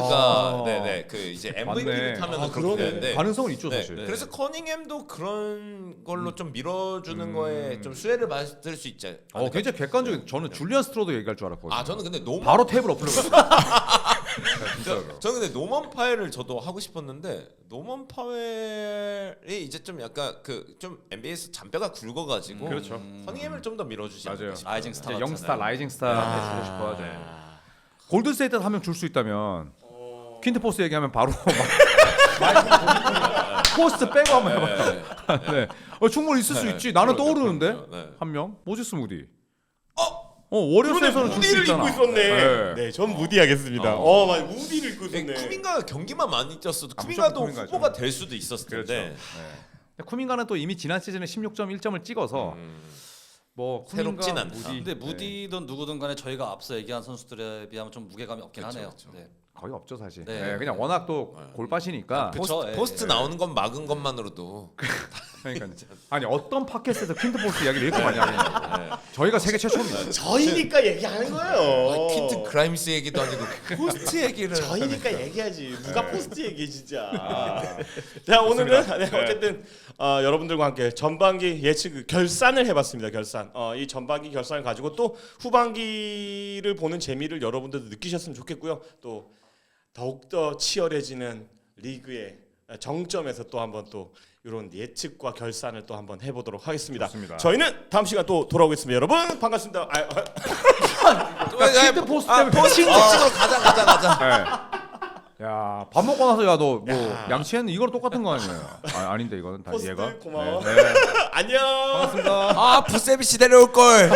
아. 네네 그 이제 MVP를 맞네. 타면은 아, 그렇게 그러네. 되는데 가능성은 있죠, 네, 사실. 그래서 커닝햄도 그런 걸로 좀 밀어주는 거에 좀 수혜를 받을 수 있지 않을까? 굉장히 객관적인. 저는 줄리안 스트로도 얘기할 줄 알았거든요. 아 저는 근데 노먼 바로 테이블 엎으려고 했어요. 진짜로. 저는 근데 노먼 파웰을 저도 하고 싶었는데 노먼 파웰이 이제 좀 약간 그 좀 NBA에서 잔뼈가 굵어가지고 그렇죠. 커닝햄을 좀 더 밀어주지 맞아요. 않을까 싶어요. 라이징 스타 이제 같잖아요. 영스타, 라이징 스타 해주고 싶어 하죠. 골든스테이트 한 명 줄 수 있다면 퀸트 포스 얘기하면 바로 포스트 빼고 한번 해봐요. 네. 충분히 있을 수 있지. 나는 떠오르는데 네. 한 명. 모지스 무디. 워리어스에서는 줄 수 무디를 있잖아. 입고 있었네. 네. 네, 전 무디 하겠습니다. 맞 무디를 입고 있었네. 쿠민가가 경기만 많이 뛰었어도 아, 쿠민가도 무조건 쿠민가죠. 후보가 될 수도 있었을 그렇죠. 텐데 근데 쿠민가는 또 이미 지난 시즌에 16.1점을 찍어서 뭐 새롭진 쿠민가, 않다. 무디 근데 무디든 누구든 간에 저희가 앞서 얘기한 선수들에 비하면 좀 무게감이 없긴 그쵸, 하네요. 그쵸. 네. 거의 없죠 사실. 네. 그냥 워낙 또 골빠시니까. 그쵸. 포스트 나오는 건 막은 것만으로도 그러니까 아니 어떤 팟캐스트에서 퀸트 포스 이야기를 이렇게 많이 하냐. 저희가 세계 최초입니다. 저희니까 얘기하는 거예요. 퀸트 그라임스 얘기도 아니고 포스트 얘기를 저희니까 얘기하지. 누가 포스트 얘기해 진짜. 자 오늘은 네, 어쨌든 여러분들과 함께 전반기 예측 결산을 해봤습니다. 결산. 이 전반기 결산을 가지고 또 후반기를 보는 재미를 여러분들도 느끼셨으면 좋겠고요. 또 더욱더 치열해지는 리그의 정점에서 또 한번 또 이런 예측과 결산을 또 한번 해보도록 하겠습니다. 좋습니다. 저희는 다음 시간 또 돌아오겠습니다. 여러분 반갑습니다. 퀸트 포스 때문에 포스트 찍으러 가자. 네. 야, 밥 먹고 나서 야 너 뭐 양치했는 이거랑 똑같은 거 아니에요? 아닌데 이거는 다 포스트 얘가. 고마워. 네. 안녕. 반갑습니다. 아 부세비치 데려올 걸.